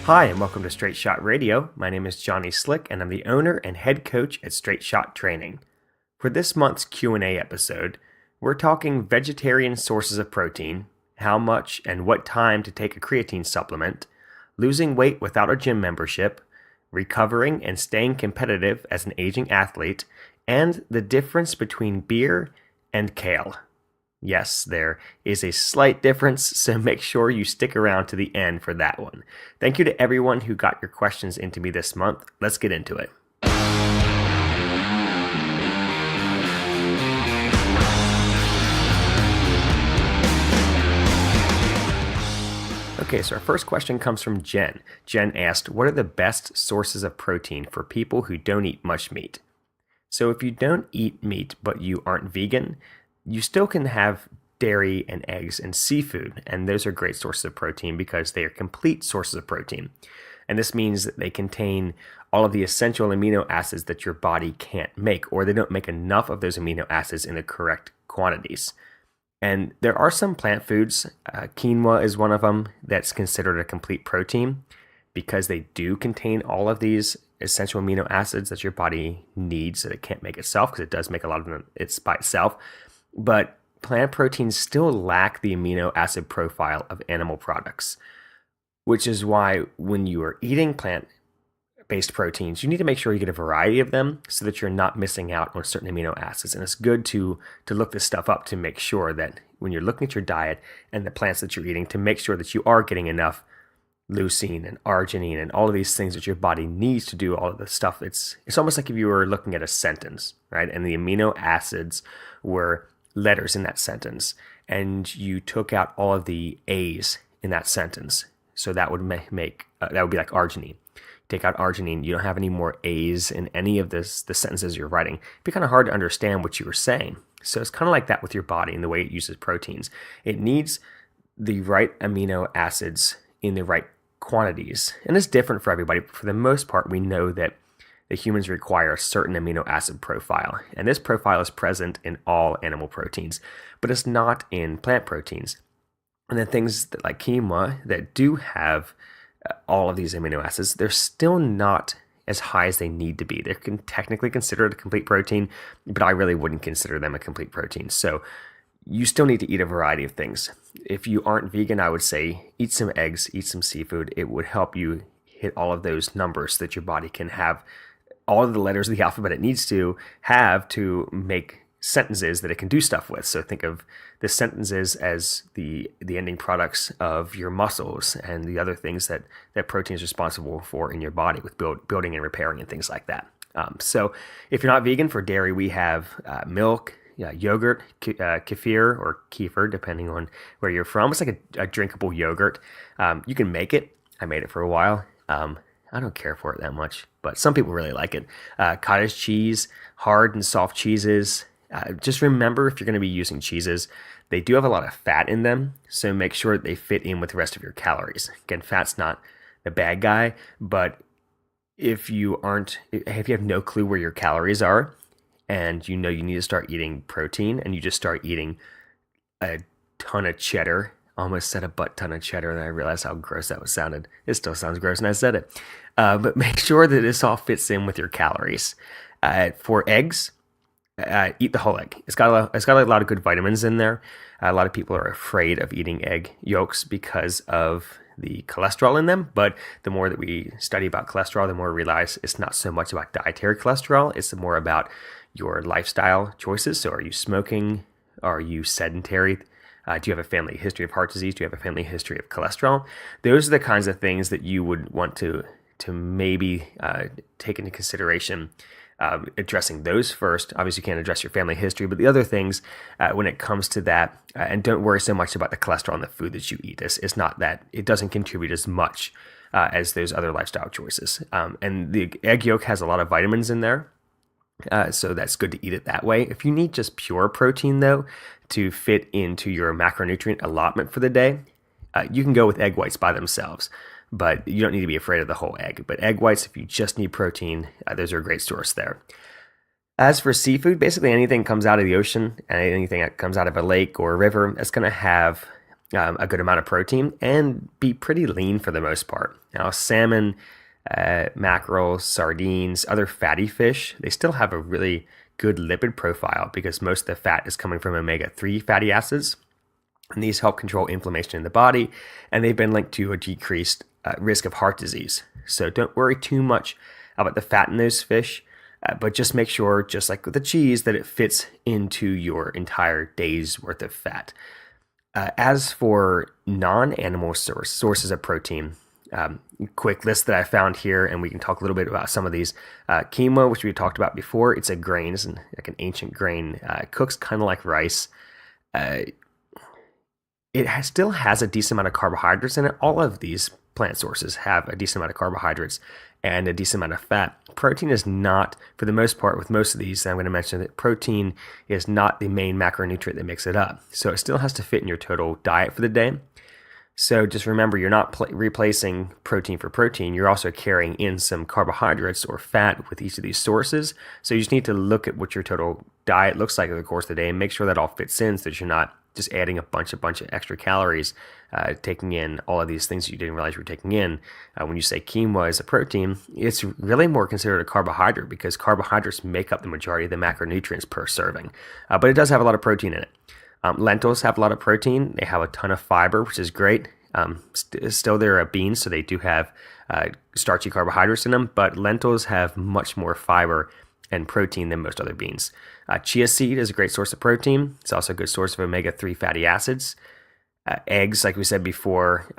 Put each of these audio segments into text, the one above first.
Hi, and welcome to Straight Shot Radio. My name is Johnny Slick, and I'm the owner and head coach at Straight Shot Training. For this month's Q&A episode, we're talking vegetarian sources of protein, how much and what time to take a creatine supplement, losing weight without a gym membership, recovering and staying competitive as an aging athlete, and the difference between beer and kale. Yes, there is a slight difference, so make sure you stick around to the end for that one. Thank you to everyone who got your questions into me this month. Let's get into it. Okay, so our first question comes from Jen. Jen asked, what are the best sources of protein for people who don't eat much meat? So if you don't eat meat but you aren't vegan, you still can have dairy and eggs and seafood, and those are great sources of protein because they are complete sources of protein. And this means that they contain all of the essential amino acids that your body can't make, or they don't make enough of those amino acids in the correct quantities. And there are some plant foods, quinoa is one of them, that's considered a complete protein because they do contain all of these essential amino acids that your body needs that it can't make itself, because it does make a lot of them it's by itself. But plant proteins still lack the amino acid profile of animal products, which is why when you are eating plant-based proteins, you need to make sure you get a variety of them so that you're not missing out on certain amino acids. And it's good to look this stuff up to make sure that when you're looking at your diet and the plants that you're eating, to make sure that you are getting enough leucine and arginine and all of these things that your body needs to do all of the stuff. It's almost like if you were looking at a sentence, right? And the amino acids were letters in that sentence, and you took out all of the A's in that sentence. So that would make that would be like arginine. Take out arginine, you don't have any more A's in any of the sentences you're writing. It'd be kind of hard to understand what you were saying. So it's kind of like that with your body and the way it uses proteins. It needs the right amino acids in the right quantities. And it's different for everybody, but for the most part, we know that the humans require a certain amino acid profile. And this profile is present in all animal proteins, but it's not in plant proteins. And the things that, like quinoa, that do have all of these amino acids, they're still not as high as they need to be. They're technically considered a complete protein, but I really wouldn't consider them a complete protein. So you still need to eat a variety of things. If you aren't vegan, I would say eat some eggs, eat some seafood. It would help you hit all of those numbers so that your body can have all of the letters of the alphabet it needs to have to make sentences that it can do stuff with. So think of the sentences as the ending products of your muscles and the other things that protein is responsible for in your body with building and repairing and things like that. So if you're not vegan, for dairy, we have milk, yogurt, kefir or kefir, depending on where you're from. It's like a drinkable yogurt. You can make it. I made it for a while. I don't care for it that much, but some people really like it. Cottage cheese, hard and soft cheeses. Just remember, if you're going to be using cheeses, they do have a lot of fat in them, so make sure that they fit in with the rest of your calories. Again, fat's not the bad guy, but if you have no clue where your calories are, and you know you need to start eating protein, and you just start eating a ton of cheddar, almost said a butt ton of cheddar, and I realized how gross that sounded. It still sounds gross, and I said it. But make sure that this all fits in with your calories. For eggs, eat the whole egg. It's got a lot of good vitamins in there. A lot of people are afraid of eating egg yolks because of the cholesterol in them, but the more that we study about cholesterol, the more we realize it's not so much about dietary cholesterol. It's more about your lifestyle choices. So are you smoking? Are you sedentary? Do you have a family history of heart disease? Do you have a family history of cholesterol? Those are the kinds of things that you would want to maybe take into consideration, addressing those first. Obviously, you can't address your family history, but the other things when it comes to that, and don't worry so much about the cholesterol in the food that you eat. It's not that it doesn't contribute as much as those other lifestyle choices. And the egg yolk has a lot of vitamins in there. So that's good to eat it that way. If you need just pure protein, though, to fit into your macronutrient allotment for the day, you can go with egg whites by themselves, but you don't need to be afraid of the whole egg. But egg whites, if you just need protein, those are a great source there. As for seafood, basically anything comes out of the ocean and anything that comes out of a lake or a river, that's going to have a good amount of protein and be pretty lean for the most part. Now, salmon, mackerel, sardines, other fatty fish, they still have a really good lipid profile because most of the fat is coming from omega-3 fatty acids. And these help control inflammation in the body, and they've been linked to a decreased risk of heart disease. So don't worry too much about the fat in those fish, but just make sure, just like with the cheese, that it fits into your entire day's worth of fat. As for non-animal sources of protein, quick list that I found here, and we can talk a little bit about some of these. Quinoa, which we talked about before, it's a grain, it's like an ancient grain. It cooks kind of like rice. Still has a decent amount of carbohydrates in it. All of these plant sources have a decent amount of carbohydrates and a decent amount of fat. Protein is not, for the most part, with most of these, I'm going to mention that protein is not the main macronutrient that makes it up. So it still has to fit in your total diet for the day. So just remember, you're not replacing protein for protein. You're also carrying in some carbohydrates or fat with each of these sources. So you just need to look at what your total diet looks like over the course of the day and make sure that all fits in so that you're not just adding a bunch of extra calories, taking in all of these things that you didn't realize you were taking in. When you say quinoa is a protein, it's really more considered a carbohydrate because carbohydrates make up the majority of the macronutrients per serving. But it does have a lot of protein in it. Lentils have a lot of protein. They have a ton of fiber, which is great. Still, they're beans, so they do have starchy carbohydrates in them, but lentils have much more fiber and protein than most other beans. Chia seed is a great source of protein. It's also a good source of omega-3 fatty acids. Eggs, like we said before,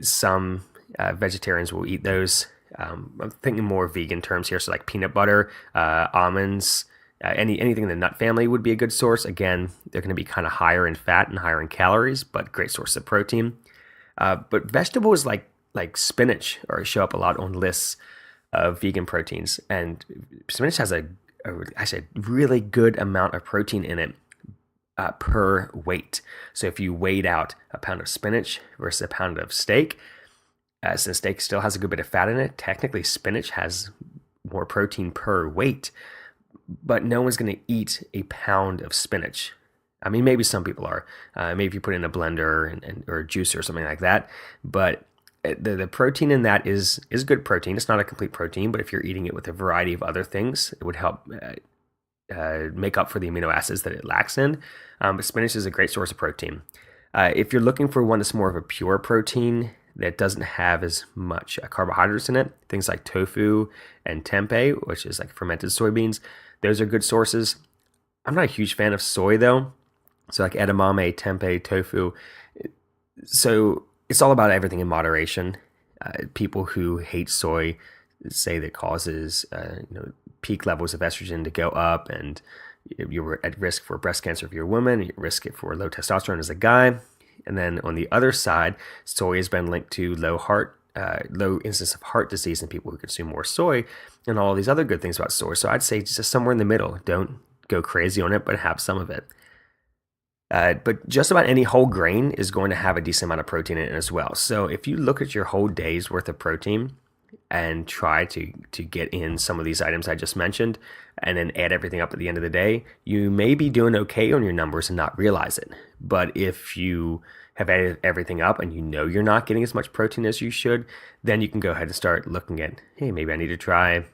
some vegetarians will eat those. I'm thinking more vegan terms here, so like peanut butter, almonds, anything in the nut family would be a good source. Again, they're going to be kind of higher in fat and higher in calories, but great source of protein. But vegetables like spinach show up a lot on lists of vegan proteins, and spinach has a really good amount of protein in it per weight. So if you weighed out a pound of spinach versus a pound of steak, since steak still has a good bit of fat in it, technically spinach has more protein per weight, but no one's going to eat a pound of spinach. I mean, maybe some people are. Maybe if you put it in a blender or a juicer or something like that. But the protein in that is good protein. It's not a complete protein, but if you're eating it with a variety of other things, it would help make up for the amino acids that it lacks in. But spinach is a great source of protein. If you're looking for one that's more of a pure protein that doesn't have as much carbohydrates in it, things like tofu and tempeh, which is like fermented soybeans, those are good sources. I'm not a huge fan of soy though. So like edamame, tempeh, tofu. So it's all about everything in moderation. People who hate soy say that it causes peak levels of estrogen to go up, and you're at risk for breast cancer if you're a woman, you're at risk for low testosterone as a guy. And then on the other side, soy has been linked to low incidence of heart disease in people who consume more soy, and all these other good things about soy. So I'd say just somewhere in the middle. Don't go crazy on it, but have some of it. But just about any whole grain is going to have a decent amount of protein in it as well. So if you look at your whole day's worth of protein and try to get in some of these items I just mentioned, and then add everything up at the end of the day, you may be doing okay on your numbers and not realize it. But if you have added everything up and you know you're not getting as much protein as you should, then you can go ahead and start looking at, hey, maybe I need to try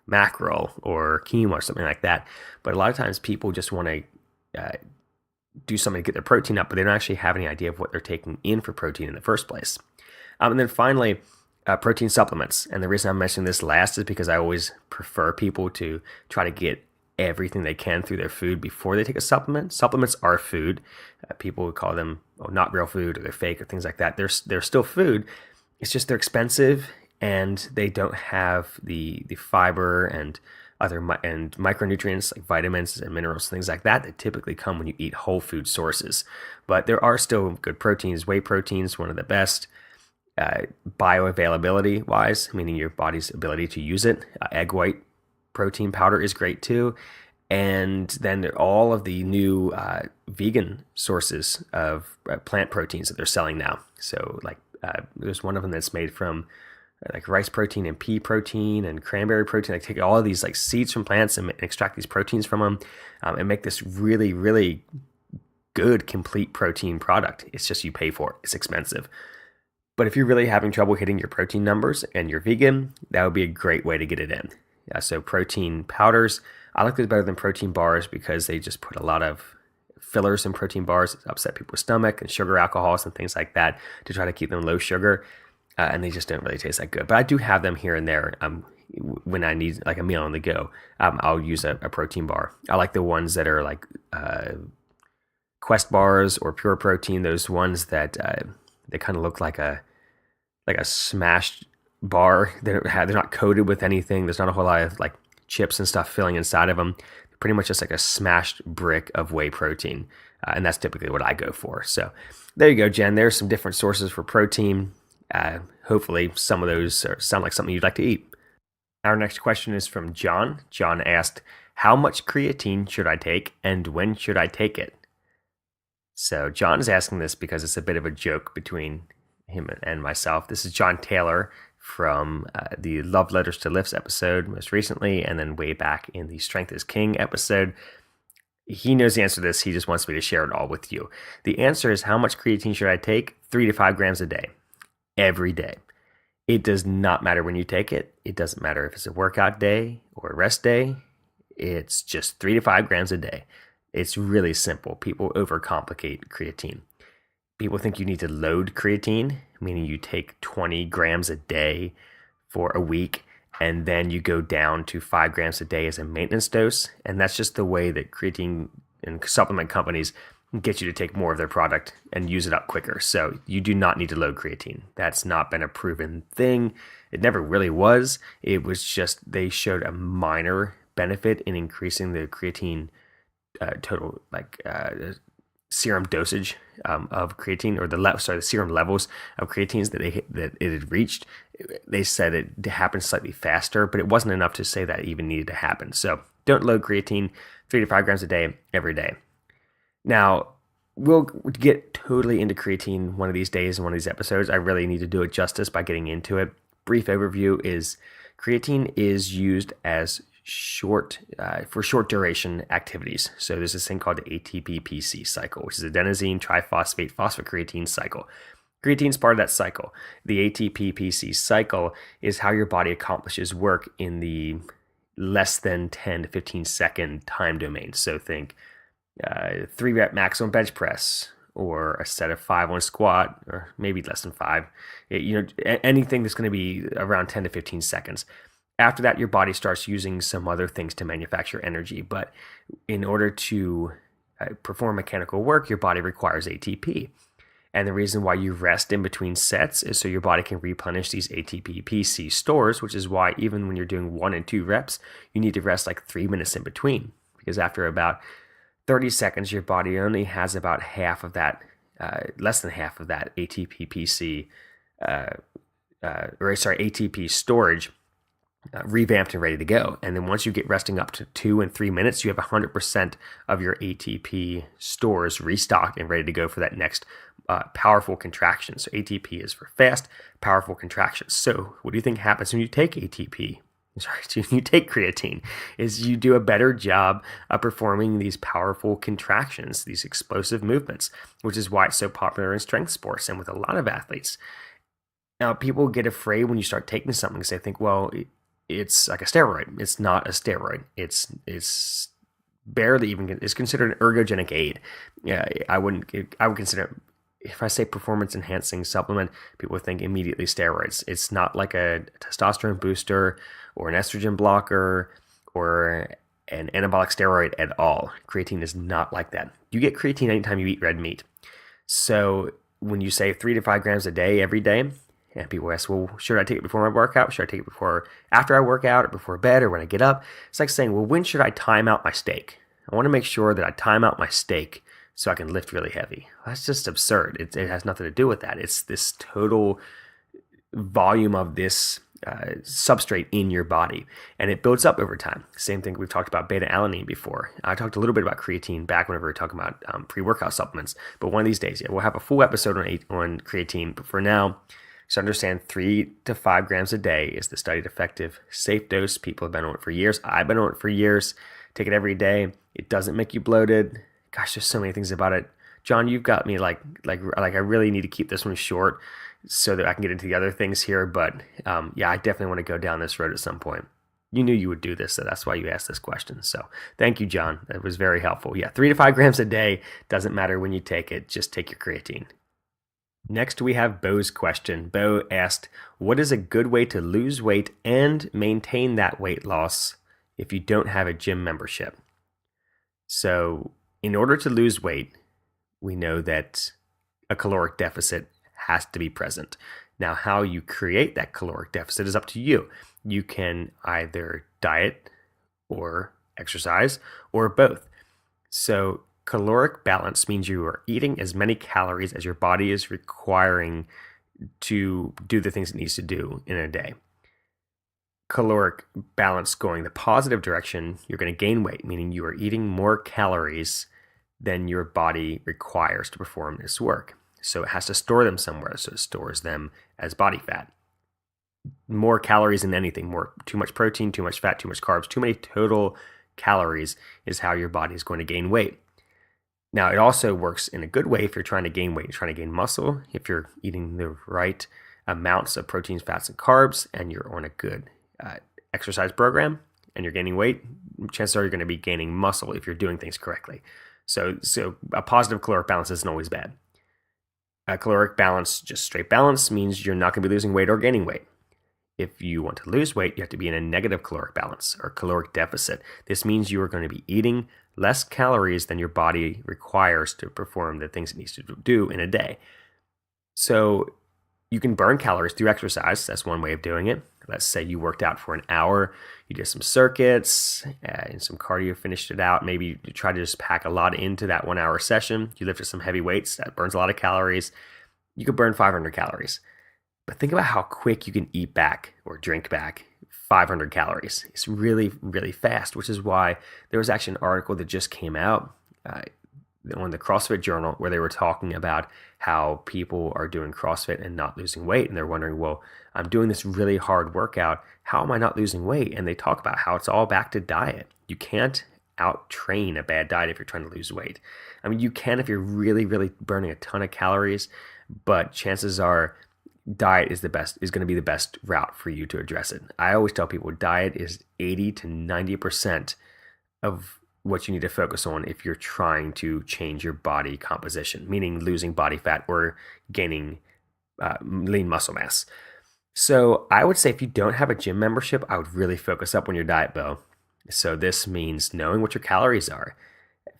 mackerel or quinoa or something like that. But a lot of times people just want to do something to get their protein up, but they don't actually have any idea of what they're taking in for protein in the first place. And then finally, protein supplements. And the reason I'm mentioning this last is because I always prefer people to try to get everything they can through their food before they take a supplement. Supplements are food. People would call them not real food, or they're fake, or things like that. They're still food. It's just they're expensive, and they don't have the fiber and micronutrients like vitamins and minerals, things like that typically come when you eat whole food sources. But there are still good proteins. Whey protein is one of the best bioavailability wise, meaning your body's ability to use it. Egg white protein powder is great too. And then there are all of the new vegan sources of plant proteins that they're selling now. So like there's one of them that's made from like rice protein and pea protein and cranberry protein. They take all of these like seeds from plants and extract these proteins from them and make this really, really good, complete protein product. It's just you pay for it. It's expensive. But if you're really having trouble hitting your protein numbers and you're vegan, that would be a great way to get it in. So protein powders, I like those better than protein bars because they just put a lot of fillers in protein bars. It upset people's stomach and sugar alcohols and things like that to try to keep them low sugar. And they just don't really taste that good. But I do have them here and there. When I need like a meal on the go, I'll use a protein bar. I like the ones that are like Quest bars or Pure Protein. Those ones that they kind of look like a smashed bar. They're not coated with anything. There's not a whole lot of like chips and stuff filling inside of them. They're pretty much just like a smashed brick of whey protein, and that's typically what I go for. So there you go, Jen. There's some different sources for protein. Hopefully some of those sound like something you'd like to eat. Our next question is from John. John asked, how much creatine should I take and when should I take it? So John is asking this because it's a bit of a joke between him and myself. This is John Taylor from the Love Letters to Lifts episode most recently, and then way back in the Strength is King episode. He knows the answer to this. He just wants me to share it all with you. The answer is, how much creatine should I take? 3 to 5 grams a day, every day. It does not matter when you take it. It doesn't matter if it's a workout day or a rest day. It's just 3 to 5 grams a day. It's really simple. People overcomplicate creatine. People think you need to load creatine, meaning you take 20 grams a day for a week, and then you go down to 5 grams a day as a maintenance dose. And that's just the way that creatine and supplement companies get you to take more of their product and use it up quicker. So you do not need to load creatine. That's not been a proven thing. It never really was. It was just they showed a minor benefit in increasing the creatine total serum dosage of creatine, or the serum levels of creatines that it had reached. They said it happened slightly faster, but it wasn't enough to say that it even needed to happen. So don't load creatine. 3 to 5 grams a day, every day. Now, we'll get totally into creatine one of these days in one of these episodes. I really need to do it justice by getting into it. Brief overview is creatine is used as for short duration activities. So there's this thing called the ATP-PC cycle, which is adenosine triphosphate phosphocreatine cycle. Creatine is part of that cycle. The ATP-PC cycle is how your body accomplishes work in the less than 10 to 15 second time domain. So think 3 rep maximum bench press, or a set of 5 on squat, or maybe less than 5. Anything that's going to be around 10 to 15 seconds. After that, your body starts using some other things to manufacture energy. But in order to perform mechanical work, your body requires ATP. And the reason why you rest in between sets is so your body can replenish these ATP-PC stores, which is why even when you're doing 1 and 2 reps, you need to rest like 3 minutes in between. Because after about 30 seconds, your body only has about half of that, less than half of that ATP-PC, ATP storage revamped and ready to go. And then once you get resting up to 2 and 3 minutes, you have 100% of your ATP stores restocked and ready to go for that next powerful contraction. So ATP is for fast, powerful contractions. So what do you think happens when you take ATP? When you take creatine, is you do a better job of performing these powerful contractions, these explosive movements, which is why it's so popular in strength sports and with a lot of athletes. Now, people get afraid when you start taking something because they think, well, it's like a steroid. It's not a steroid. It's barely even, it's considered an ergogenic aid. Yeah, I would consider, if I say performance enhancing supplement, people think immediately steroids. It's not like a testosterone booster or an estrogen blocker or an anabolic steroid at all. Creatine is not like that. You get creatine anytime you eat red meat. So when you say 3 to 5 grams a day every day, and people ask, well, should I take it before my workout? Should I take it after I work out, or before bed, or when I get up? It's like saying, well, when should I time out my steak? I want to make sure that I time out my steak so I can lift really heavy. That's just absurd. It has nothing to do with that. It's this total volume of this substrate in your body, and it builds up over time. Same thing, we've talked about beta-alanine before. I talked a little bit about creatine back whenever we were talking about pre-workout supplements, but one of these days, we'll have a full episode on creatine. But for now, just understand 3 to 5 grams a day is the studied effective, safe dose. People have been on it for years. I've been on it for years. Take it every day. It doesn't make you bloated. Gosh, there's so many things about it. John, you've got me like I really need to keep this one short so that I can get into the other things here. But yeah, I definitely want to go down this road at some point. You knew you would do this, so that's why you asked this question. So thank you, John. That was very helpful. Yeah, 3 to 5 grams a day. Doesn't matter when you take it. Just take your creatine. Next, we have Bo's question. Bo asked, what is a good way to lose weight and maintain that weight loss if you don't have a gym membership? So in order to lose weight, we know that a caloric deficit has to be present. Now, how you create that caloric deficit is up to you. You can either diet or exercise or both. So caloric balance means you are eating as many calories as your body is requiring to do the things it needs to do in a day. Caloric balance going the positive direction, you're going to gain weight, meaning you are eating more calories than your body requires to perform this work. So it has to store them somewhere, so it stores them as body fat. More calories than anything, too much protein, too much fat, too much carbs, too many total calories is how your body is going to gain weight. Now, it also works in a good way if you're trying to gain weight, you're trying to gain muscle, if you're eating the right amounts of proteins, fats, and carbs, and you're on a good exercise program and you're gaining weight, chances are you're going to be gaining muscle if you're doing things correctly. So a positive caloric balance isn't always bad. A caloric balance, just straight balance, means you're not going to be losing weight or gaining weight. If you want to lose weight, you have to be in a negative caloric balance or caloric deficit. This means you are going to be eating less calories than your body requires to perform the things it needs to do in a day. So you can burn calories through exercise. That's one way of doing it. Let's say you worked out for an hour, you did some circuits and some cardio, finished it out. Maybe you try to just pack a lot into that 1 hour session. You lifted some heavy weights, that burns a lot of calories. You could burn 500 calories. But think about how quick you can eat back or drink back 500 calories. It's really, really fast, which is why there was actually an article that just came out on the CrossFit Journal where they were talking about how people are doing CrossFit and not losing weight. And they're wondering, well, I'm doing this really hard workout. How am I not losing weight? And they talk about how it's all back to diet. You can't out-train a bad diet if you're trying to lose weight. I mean, you can if you're really, really burning a ton of calories, but chances are diet is going to be the best route for you to address it. I always tell people diet is 80 to 90% of what you need to focus on if you're trying to change your body composition, meaning losing body fat or gaining lean muscle mass. So I would say if you don't have a gym membership, I would really focus up on your diet, Bo. So this means knowing what your calories are,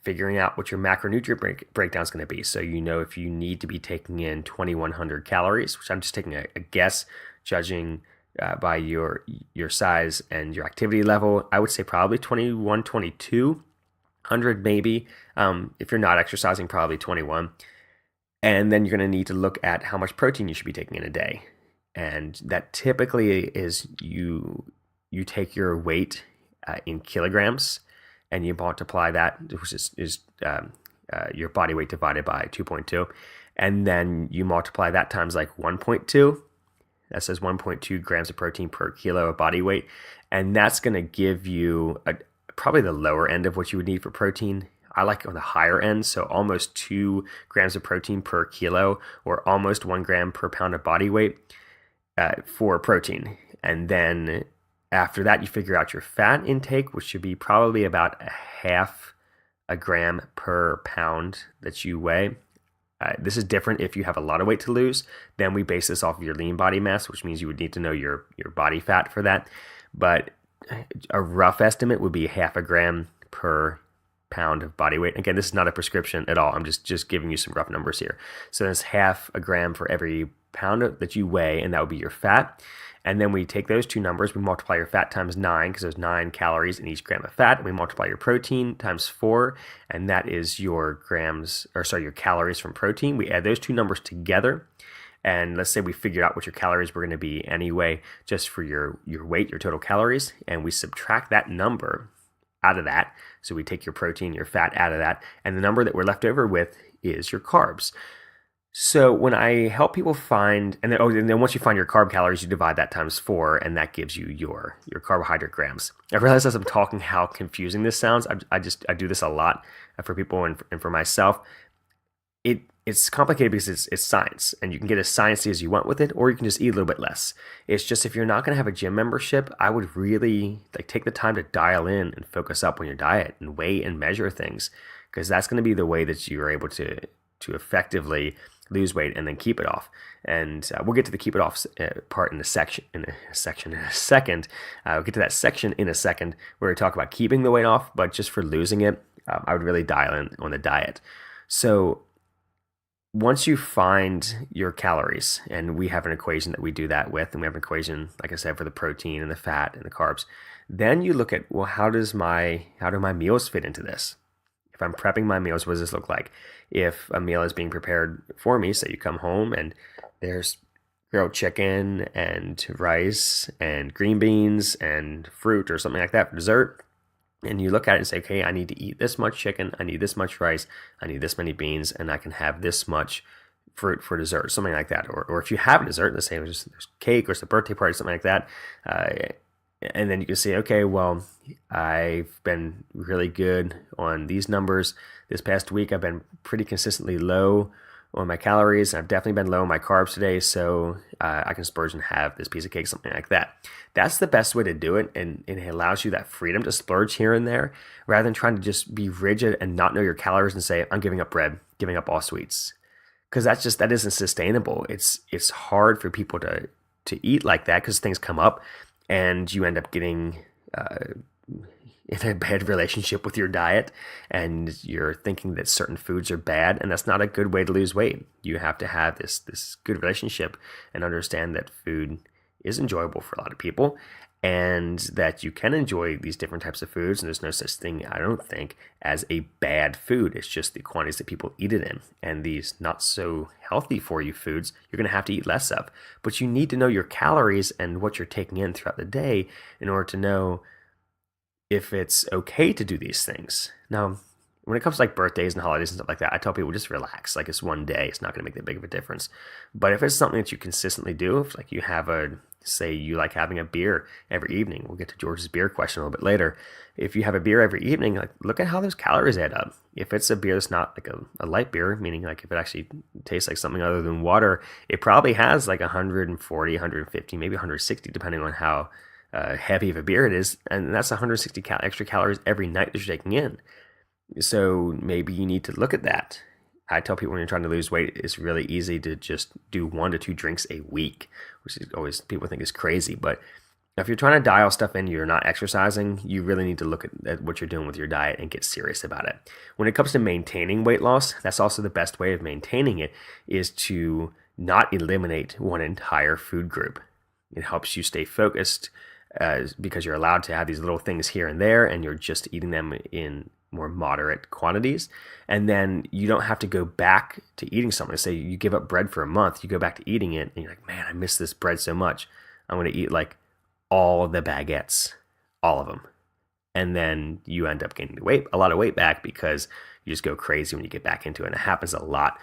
figuring out what your macronutrient breakdown is going to be. So you know if you need to be taking in 2,100 calories, which I'm just taking a guess, judging by your size and your activity level. I would say probably 21, 2,200 maybe. If you're not exercising, probably 21. And then you're going to need to look at how much protein you should be taking in a day. And that typically is you take your weight in kilograms, and you multiply that, which is your body weight divided by 2.2. And then you multiply that times like 1.2. That says 1.2 grams of protein per kilo of body weight. And that's going to give you probably the lower end of what you would need for protein. I like on the higher end, so almost 2 grams of protein per kilo or almost 1 gram per pound of body weight for protein. And then after that, you figure out your fat intake, which should be probably about 0.5 gram per pound that you weigh. This is different if you have a lot of weight to lose. Then we base this off of your lean body mass, which means you would need to know your body fat for that. But a rough estimate would be 0.5 gram per pound of body weight. Again, this is not a prescription at all. I'm just giving you some rough numbers here. So that's 0.5 gram for every pound that you weigh, and that would be your fat. And then we take those two numbers, we multiply your fat times 9, because there's 9 calories in each gram of fat. And we multiply your protein times 4, and that is your calories from protein. We add those two numbers together. And let's say we figured out what your calories were going to be anyway, just for your weight, your total calories. And we subtract that number out of that. So we take your protein, your fat out of that. And the number that we're left over with is your carbs. So when I help people find, and then once you find your carb calories, you divide that times 4, and that gives you your carbohydrate grams. I realize as I'm talking how confusing this sounds. I do this a lot for people and for myself. it's complicated because it's science, and you can get as sciencey as you want with it, or you can just eat a little bit less. It's just, if you're not going to have a gym membership, I would really like take the time to dial in and focus up on your diet and weigh and measure things, because that's going to be the way that you are able to effectively lose weight and then keep it off. And we'll get to the keep it off part in a second. We'll get to that section in a second where we talk about keeping the weight off, but just for losing it, I would really dial in on the diet. So once you find your calories, and we have an equation that we do that with, and we have an equation, like I said, for the protein and the fat and the carbs, then you look at, well, how do my meals fit into this? If I'm prepping my meals, what does this look like? If a meal is being prepared for me, say you come home and there's grilled chicken and rice and green beans and fruit or something like that for dessert, and you look at it and say, okay, I need to eat this much chicken, I need this much rice, I need this many beans, and I can have this much fruit for dessert, something like that. Or if you have a dessert, let's say there's cake or it's a birthday party, something like that, and then you can say, okay, well, I've been really good on these numbers. This past week, I've been pretty consistently low on my calories. I've definitely been low on my carbs today, so I can splurge and have this piece of cake, something like that. That's the best way to do it, and it allows you that freedom to splurge here and there, rather than trying to just be rigid and not know your calories and say, I'm giving up bread, giving up all sweets. Because that isn't sustainable. It's hard for people to eat like that, because things come up, and you end up getting in a bad relationship with your diet, and you're thinking that certain foods are bad, and that's not a good way to lose weight. You have to have this good relationship and understand that food is enjoyable for a lot of people, and that you can enjoy these different types of foods, and there's no such thing, I don't think, as a bad food. It's just the quantities that people eat it in, and these not so healthy for you foods you're going to have to eat less of. But you need to know your calories and what you're taking in throughout the day in order to know if it's okay to do these things. Now, when it comes to like birthdays and holidays and stuff like that, I tell people just relax. Like, it's one day, it's not going to make that big of a difference. But if it's something that you consistently do, if like you have say you like having a beer every evening, we'll get to George's beer question a little bit later. If you have a beer every evening, like, look at how those calories add up. If it's a beer that's not like a light beer, meaning like if it actually tastes like something other than water, it probably has like 140, 150, maybe 160, depending on how heavy of a beer it is, and that's 160 extra calories every night that you're taking in. So maybe you need to look at that. I tell people, when you're trying to lose weight, it's really easy to just do 1 to 2 drinks a week, which is always, people think is crazy. But if you're trying to dial stuff in, you're not exercising, you really need to look at what you're doing with your diet and get serious about it. When it comes to maintaining weight loss, that's also the best way of maintaining it, is to not eliminate one entire food group. It helps you stay focused, because you're allowed to have these little things here and there, and you're just eating them in more moderate quantities. And then you don't have to go back to eating something. Say you give up bread for a month, you go back to eating it, and you're like, man, I miss this bread so much. I'm going to eat like all the baguettes, all of them. And then you end up gaining a lot of weight back, because you just go crazy when you get back into it. And it happens a lot.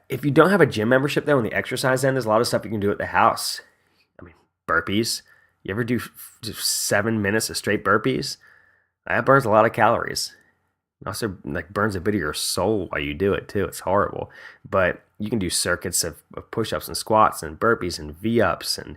If you don't have a gym membership, though, on the exercise end, there's a lot of stuff you can do at the house. I mean, burpees. You ever do 7 minutes of straight burpees? That burns a lot of calories. It also like burns a bit of your soul while you do it too. It's horrible. But you can do circuits of push-ups and squats and burpees and V-ups and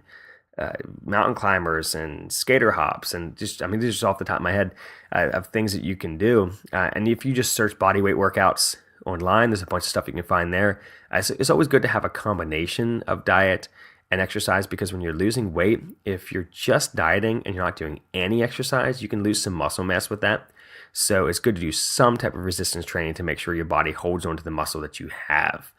mountain climbers and skater hops, and just, I mean, these are just off the top of my head of things that you can do. And if you just search bodyweight workouts online, there's a bunch of stuff you can find there. It's always good to have a combination of diet and exercise, because when you're losing weight, if you're just dieting and you're not doing any exercise, you can lose some muscle mass with that. So it's good to do some type of resistance training to make sure your body holds onto the muscle that you have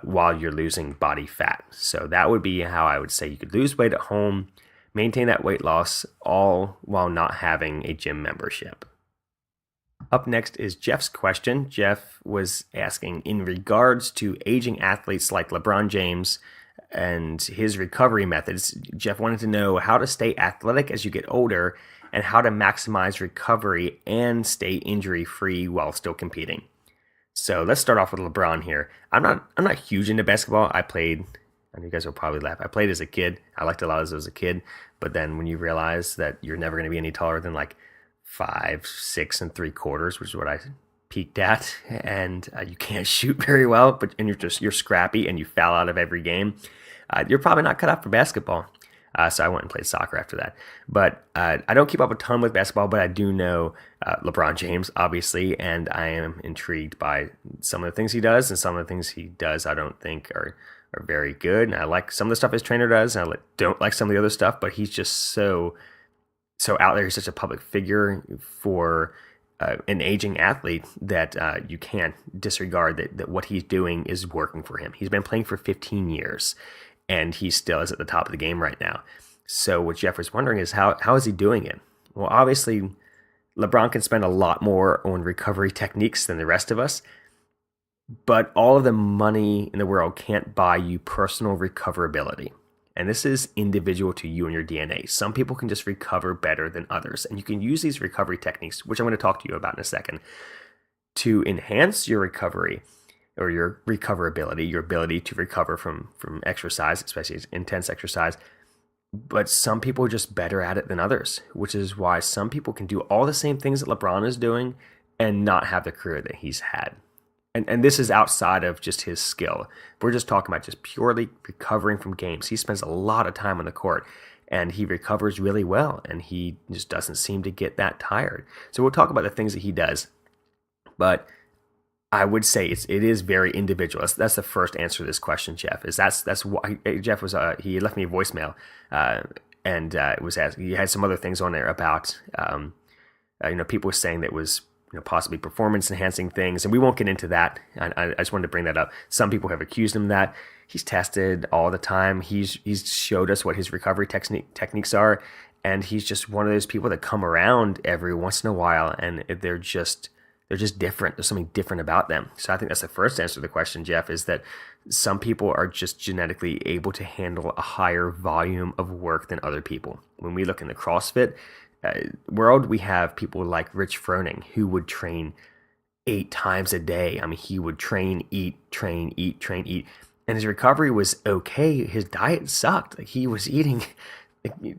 while you're losing body fat. So that would be how I would say you could lose weight at home, maintain that weight loss, all while not having a gym membership. Up next is Jeff's question. Jeff was asking, in regards to aging athletes like LeBron James and his recovery methods, Jeff wanted to know how to stay athletic as you get older, and how to maximize recovery and stay injury-free while still competing. So let's start off with LeBron here. I'm not huge into basketball. I played, and you guys will probably laugh, I played as a kid. I liked it a lot as a kid, but then when you realize that you're never going to be any taller than like 5'6 3/4", which is what I peaked at, and you can't shoot very well, and you're scrappy and you foul out of every game, you're probably not cut out for basketball. So I went and played soccer after that. But I don't keep up a ton with basketball, but I do know LeBron James, obviously, and I am intrigued by some of the things he does, and some of the things he does I don't think are very good. And I like some of the stuff his trainer does, and I don't like some of the other stuff, but he's just so out there. He's such a public figure for an aging athlete that you can't disregard that what he's doing is working for him. He's been playing for 15 years, and he still is at the top of the game right now. So what Jeff was wondering is how is he doing it? Well, obviously, LeBron can spend a lot more on recovery techniques than the rest of us, but all of the money in the world can't buy you personal recoverability. And this is individual to you and your DNA. Some people can just recover better than others. And you can use these recovery techniques, which I'm going to talk to you about in a second, to enhance your recovery or your recoverability, your ability to recover from exercise, especially intense exercise. But some people are just better at it than others, which is why some people can do all the same things that LeBron is doing and not have the career that he's had. And this is outside of just his skill. We're just talking about just purely recovering from games. He spends a lot of time on the court, and he recovers really well, and he just doesn't seem to get that tired. So we'll talk about the things that he does. But I would say it is very individual. That's the first answer to this question, Jeff. That's why Jeff was he left me a voicemail, and it was he had some other things on there about people were saying that it was possibly performance enhancing things, and we won't get into that. I just wanted to bring that up. Some people have accused him of that. He's tested all the time. He's showed us what his recovery techniques are, and he's just one of those people that come around every once in a while, and they're just different. There's something different about them. So I think that's the first answer to the question, Jeff, is that some people are just genetically able to handle a higher volume of work than other people. When we look in the CrossFit world, we have people like Rich Froning, who would train 8 times a day. I mean, he would train, eat, and his recovery was okay. His diet sucked. Like, he was eating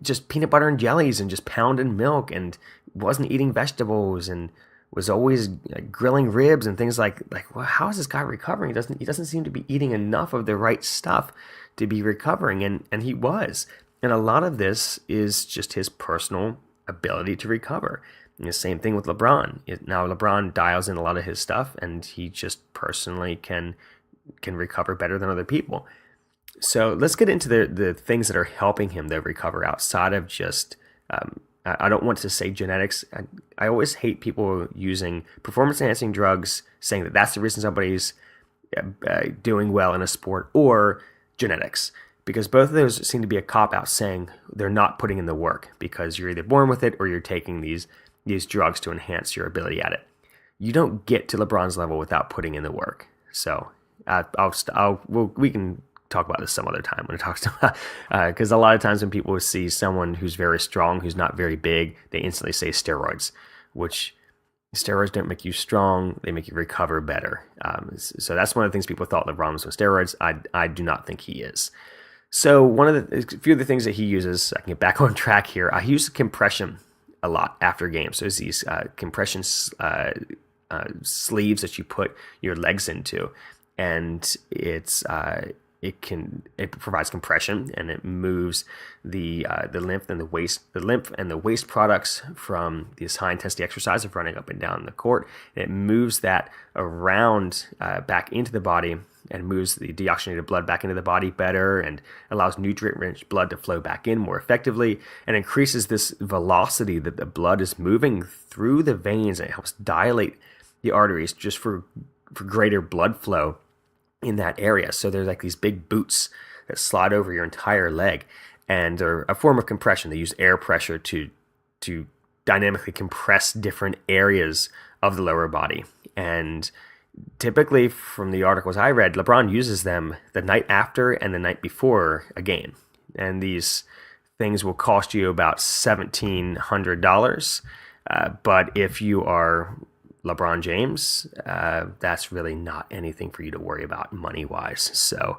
just peanut butter and jellies and just pounding milk, and wasn't eating vegetables, and was always grilling ribs and things like well, how is this guy recovering? He doesn't seem to be eating enough of the right stuff to be recovering, and he was. And a lot of this is just his personal ability to recover. And the same thing with LeBron. Now LeBron dials in a lot of his stuff, and he just personally can recover better than other people. So let's get into the things that are helping him to recover outside of just I don't want to say genetics. I always hate people using performance enhancing drugs, saying that that's the reason somebody's doing well in a sport, or genetics, because both of those seem to be a cop-out, saying they're not putting in the work because you're either born with it or you're taking these drugs to enhance your ability at it. You don't get to LeBron's level without putting in the work. So we can talk about this some other time when it talks to because a lot of times when people see someone who's very strong, who's not very big, they instantly say steroids, which steroids don't make you strong, they make you recover better. So that's one of the things people thought LeBron was with steroids. I do not think he is. So a few of the things that he uses, I can get back on track here. He uses compression a lot after games. So there's these compression sleeves that you put your legs into, and it provides compression, and it moves the lymph and the waste products from this high intensity exercise of running up and down the court. And it moves that around back into the body, and moves the deoxygenated blood back into the body better, and allows nutrient-rich blood to flow back in more effectively, and increases this velocity that the blood is moving through the veins, and it helps dilate the arteries just for greater blood flow in that area. So there's like these big boots that slide over your entire leg, and they're a form of compression. They use air pressure to dynamically compress different areas of the lower body. And typically, from the articles I read, LeBron uses them the night after and the night before a game. And these things will cost you about $1,700. But if you are LeBron James, that's really not anything for you to worry about money-wise. So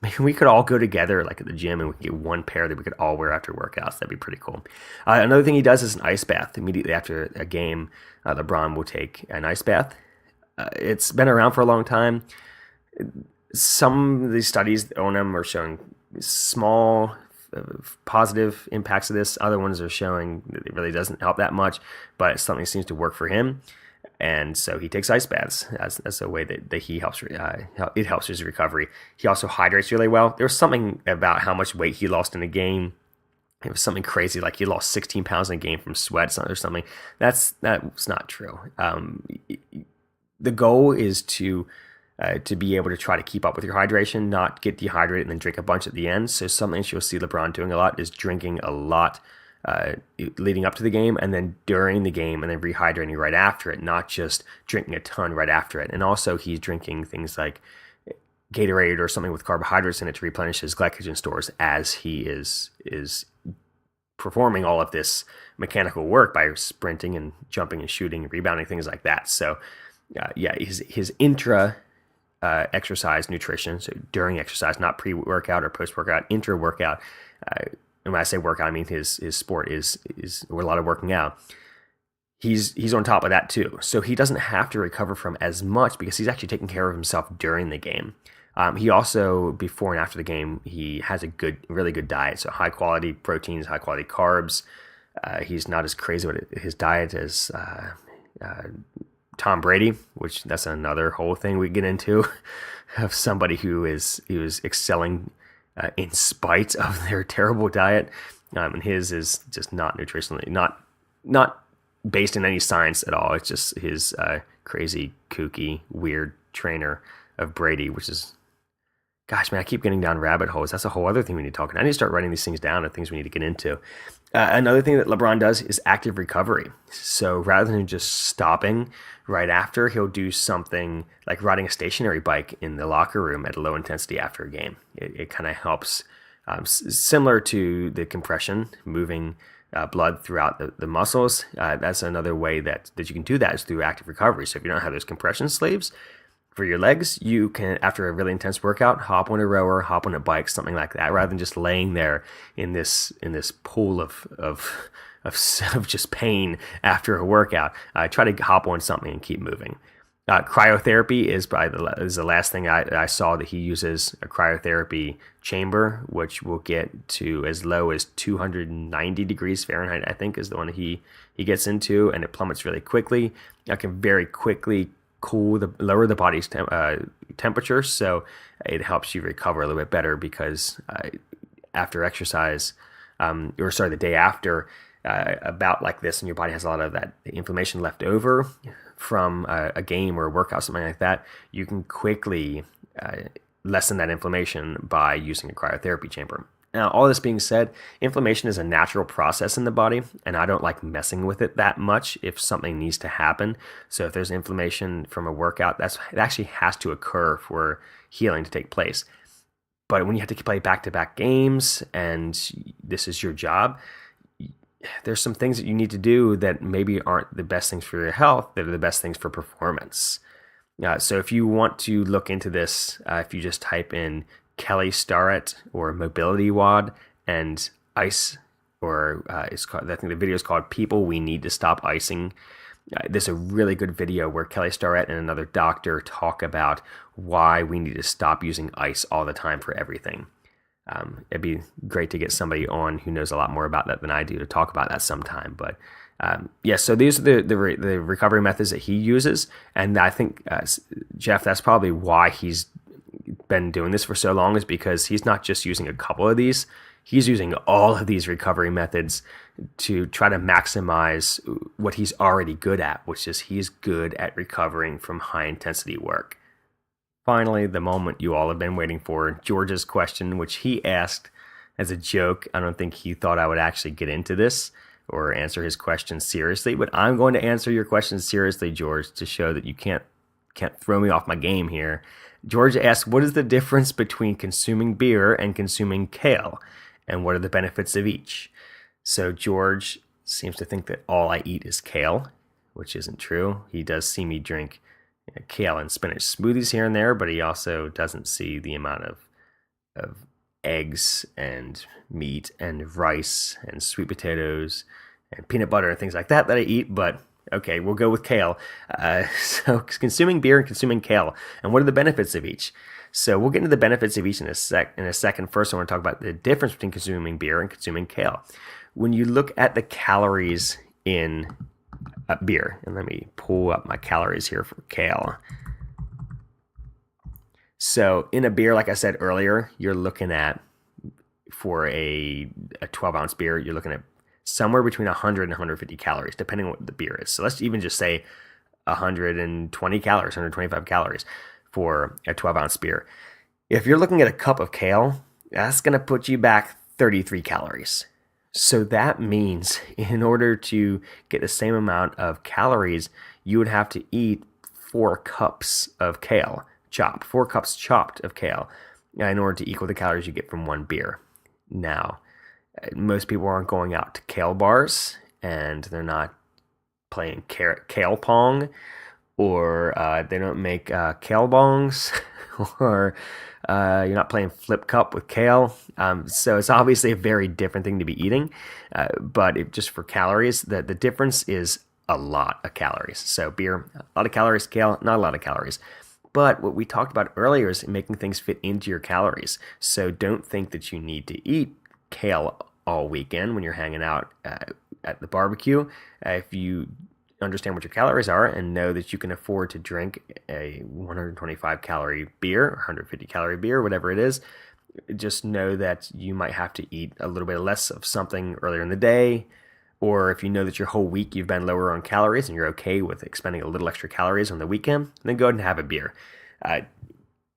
Maybe we could all go together, like at the gym, and we could get one pair that we could all wear after workouts. That'd be pretty cool. Another thing he does is an ice bath. Immediately after a game, LeBron will take an ice bath. It's been around for a long time. Some of these studies on him are showing small positive impacts of this. Other ones are showing that it really doesn't help that much, but something seems to work for him. And so he takes ice baths as a way that he helps. It helps his recovery. He also hydrates really well. There was something about how much weight he lost in a game. It was something crazy, like he lost 16 pounds in a game from sweat or something. That's not true. The goal is to be able to try to keep up with your hydration, not get dehydrated and then drink a bunch at the end. So something you'll see LeBron doing a lot is drinking a lot leading up to the game and then during the game and then rehydrating right after it, not just drinking a ton right after it. And also he's drinking things like Gatorade or something with carbohydrates in it to replenish his glycogen stores as he is performing all of this mechanical work by sprinting and jumping and shooting and rebounding, things like that. So his intra exercise nutrition, so during exercise, not pre-workout or post-workout, intra-workout. And when I say workout, I mean his sport is a lot of working out. He's on top of that too. So he doesn't have to recover from as much because he's actually taking care of himself during the game. He also, before and after the game, he has a really good diet. So high quality proteins, high quality carbs. He's not as crazy with his diet as Tom Brady, which that's another whole thing we get into of somebody who is excelling in spite of their terrible diet. And his is just not nutritionally, not based in any science at all. It's just his crazy, kooky, weird trainer of Brady, which is, gosh, man, I keep getting down rabbit holes. That's a whole other thing we need to talk about. I need to start writing these things down and things we need to get into. Another thing that LeBron does is active recovery. So rather than just stopping right after, he'll do something like riding a stationary bike in the locker room at a low intensity after a game. It kind of helps, similar to the compression, moving blood throughout the muscles. That's another way that you can do that is through active recovery. So if you don't have those compression sleeves for your legs, you can, after a really intense workout, hop on a rower, hop on a bike, something like that, rather than just laying there in this pool of just pain after a workout. Try to hop on something and keep moving. Cryotherapy is probably the last thing I saw that he uses, a cryotherapy chamber, which will get to as low as 290 degrees Fahrenheit, I think is the one he gets into, and it plummets really quickly. It can very quickly lower the body's temperature, so it helps you recover a little bit better because after exercise, the day after, a bout like this, and your body has a lot of that inflammation left over from a game or a workout, something like that, you can quickly lessen that inflammation by using a cryotherapy chamber. Now, all this being said, inflammation is a natural process in the body, and I don't like messing with it that much if something needs to happen. So if there's inflammation from a workout, it actually has to occur for healing to take place. But when you have to play back-to-back games, and this is your job, there's some things that you need to do that maybe aren't the best things for your health, that are the best things for performance. So if you want to look into this, if you just type in Kelly Starrett or Mobility WOD and ice, or it's called, I think the video is called People We Need to Stop Icing. This is a really good video where Kelly Starrett and another doctor talk about why we need to stop using ice all the time for everything. It'd be great to get somebody on who knows a lot more about that than I do to talk about that sometime. But so these are the recovery methods that he uses, and I think Jeff, that's probably why he's been doing this for so long, is because he's not just using a couple of these, he's using all of these recovery methods to try to maximize what he's already good at, which is he's good at recovering from high intensity work. Finally, the moment you all have been waiting for, George's question, which he asked as a joke. I don't think he thought I would actually get into this or answer his question seriously, but I'm going to answer your question seriously, George, to show that you can't throw me off my game here. George asked, what is the difference between consuming beer and consuming kale? And what are the benefits of each? So George seems to think that all I eat is kale, which isn't true. He does see me drink kale and spinach smoothies here and there, but he also doesn't see the amount of of eggs and meat and rice and sweet potatoes and peanut butter and things like that I eat, but okay, we'll go with kale. So consuming beer and consuming kale, and what are the benefits of each? So we'll get into the benefits of each in a second. First, I want to talk about the difference between consuming beer and consuming kale. When you look at the calories in beer, and let me pull up my calories here for kale. So in a beer, like I said earlier, you're looking at, for a 12-ounce beer, you're looking at somewhere between 100 and 150 calories, depending on what the beer is. So let's even just say 120 calories, 125 calories for a 12-ounce beer. If you're looking at a cup of kale, that's going to put you back 33 calories. So that means in order to get the same amount of calories, you would have to eat 4 cups of kale chopped, 4 cups chopped of kale in order to equal the calories you get from one beer. Now, most people aren't going out to kale bars, and they're not playing kale pong, or they don't make kale bongs, or you're not playing flip cup with kale. So it's obviously a very different thing to be eating, but just for calories, the difference is a lot of calories. So beer, a lot of calories, kale, not a lot of calories. But what we talked about earlier is making things fit into your calories. So don't think that you need to eat kale all weekend when you're hanging out at the barbecue. If you understand what your calories are and know that you can afford to drink a 125 calorie beer, 150 calorie beer, whatever it is, just know that you might have to eat a little bit less of something earlier in the day. Or if you know that your whole week you've been lower on calories and you're okay with expending a little extra calories on the weekend, then go ahead and have a beer.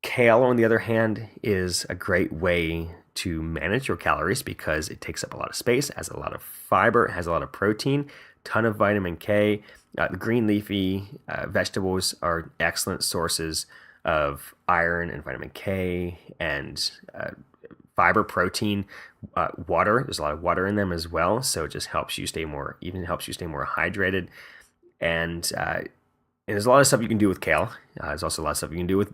Kale, on the other hand, is a great way to manage your calories because it takes up a lot of space, has a lot of fiber, has a lot of protein, ton of vitamin K. Green leafy vegetables are excellent sources of iron and vitamin K and fiber, protein, water. There's a lot of water in them as well, so it just helps you stay more hydrated. And there's a lot of stuff you can do with kale. There's also a lot of stuff you can do with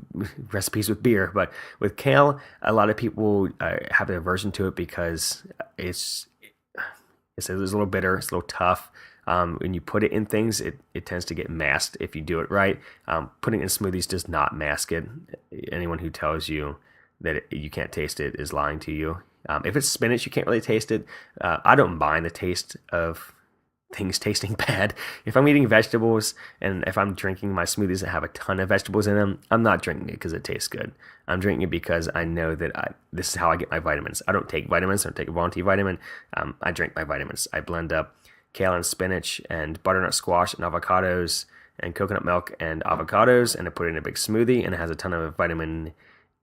recipes with beer. But with kale, a lot of people have an aversion to it because it's a little bitter, it's a little tough. When you put it in things, it tends to get masked if you do it right. Putting it in smoothies does not mask it. Anyone who tells you that you can't taste it is lying to you. If it's spinach, you can't really taste it. I don't mind the taste of things tasting bad. If I'm eating vegetables and if I'm drinking my smoothies that have a ton of vegetables in them, I'm not drinking it because it tastes good. I'm drinking it because I know that this is how I get my vitamins. I don't take vitamins. I don't take a multivitamin. I drink my vitamins. I blend up kale and spinach and butternut squash and avocados and coconut milk and avocados, and I put it in a big smoothie, and it has a ton of vitamin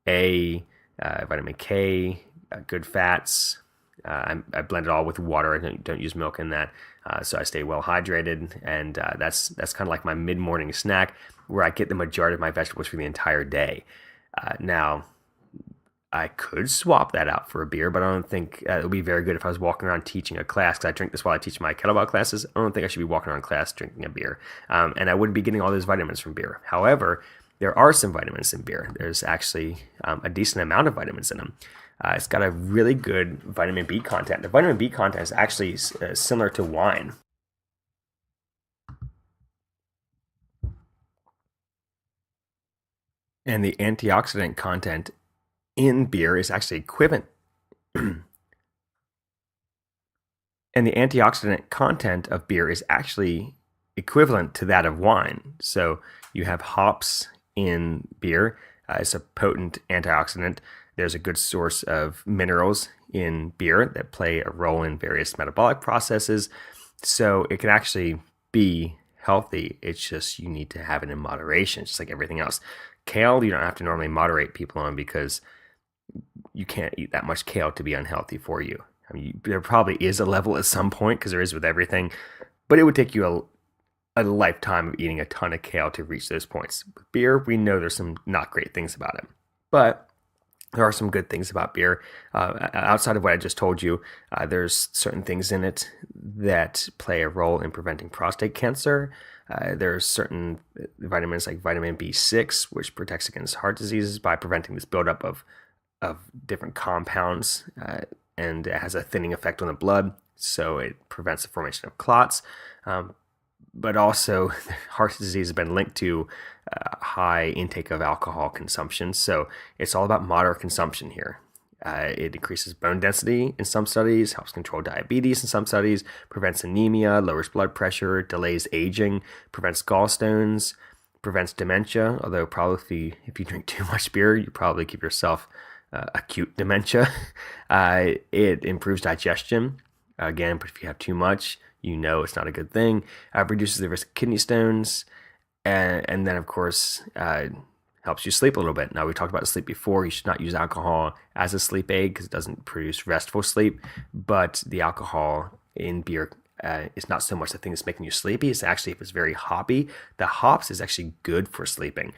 A, vitamin K, good fats. I blend it all with water. I don't use milk in that, so I stay well hydrated, and that's kind of like my mid-morning snack where I get the majority of my vegetables for the entire day. Now, I could swap that out for a beer, but I don't think it would be very good if I was walking around teaching a class, because I drink this while I teach my kettlebell classes. I don't think I should be walking around class drinking a beer, and I wouldn't be getting all those vitamins from beer. However, there are some vitamins in beer. There's actually a decent amount of vitamins in them. It's got a really good vitamin B content. The vitamin B content is actually similar to wine. And the antioxidant content in beer is actually equivalent. And the antioxidant content of beer is actually equivalent to that of wine. So you have hops in beer. It's a potent antioxidant. There's a good source of minerals in beer that play a role in various metabolic processes. So it can actually be healthy. It's just you need to have it in moderation, just like everything else. Kale, you don't have to normally moderate people on because you can't eat that much kale to be unhealthy for you. I mean, there probably is a level at some point, because there is with everything, but it would take you a lifetime of eating a ton of kale to reach those points. With beer, we know there's some not great things about it, but there are some good things about beer. Outside of what I just told you, there's certain things in it that play a role in preventing prostate cancer. There's certain vitamins like vitamin B6, which protects against heart diseases by preventing this buildup of of different compounds, and it has a thinning effect on the blood, so it prevents the formation of clots. But also, heart disease has been linked to high intake of alcohol consumption. So it's all about moderate consumption here. It increases bone density in some studies, helps control diabetes in some studies, prevents anemia, lowers blood pressure, delays aging, prevents gallstones, prevents dementia. Although probably if you drink too much beer, you probably give yourself acute dementia. It improves digestion. Again, but if you have too much, you know it's not a good thing. Reduces the risk of kidney stones, and then of course helps you sleep a little bit. Now, we talked about sleep before. You should not use alcohol as a sleep aid because it doesn't produce restful sleep. But the alcohol in beer is not so much the thing that's making you sleepy. It's actually, if it's very hoppy, the hops is actually good for sleeping.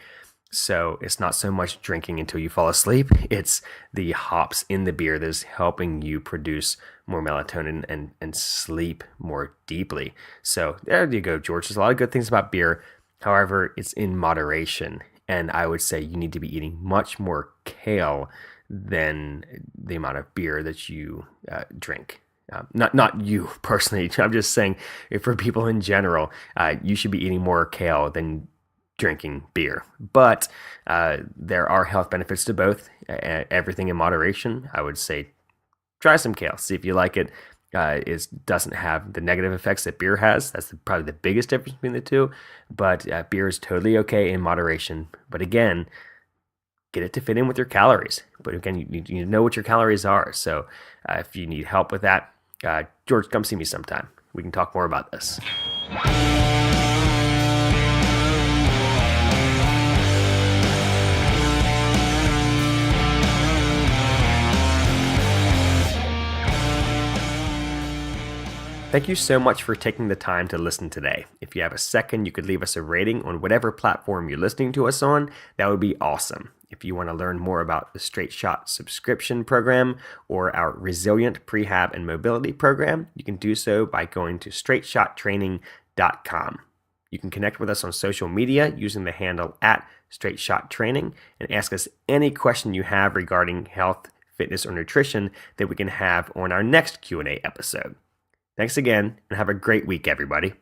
So it's not so much drinking until you fall asleep. It's the hops in the beer that is helping you produce more melatonin and sleep more deeply. So there you go, George. There's a lot of good things about beer. However, it's in moderation. And I would say you need to be eating much more kale than the amount of beer that you drink. Not you personally. I'm just saying, for people in general, you should be eating more kale than drinking beer. But there are health benefits to both. Everything in moderation. I would say try some kale. See if you like it. It doesn't have the negative effects that beer has. That's probably the biggest difference between the two. But beer is totally okay in moderation. But again, get it to fit in with your calories. But again, you need to know what your calories are. So if you need help with that, George, come see me sometime. We can talk more about this. Thank you so much for taking the time to listen today. If you have a second, you could leave us a rating on whatever platform you're listening to us on. That would be awesome. If you want to learn more about the Straight Shot subscription program or our Resilient Prehab and Mobility program, you can do so by going to straightshottraining.com. You can connect with us on social media using the handle @StraightShotTraining and ask us any question you have regarding health, fitness, or nutrition that we can have on our next Q&A episode. Thanks again, and have a great week, everybody.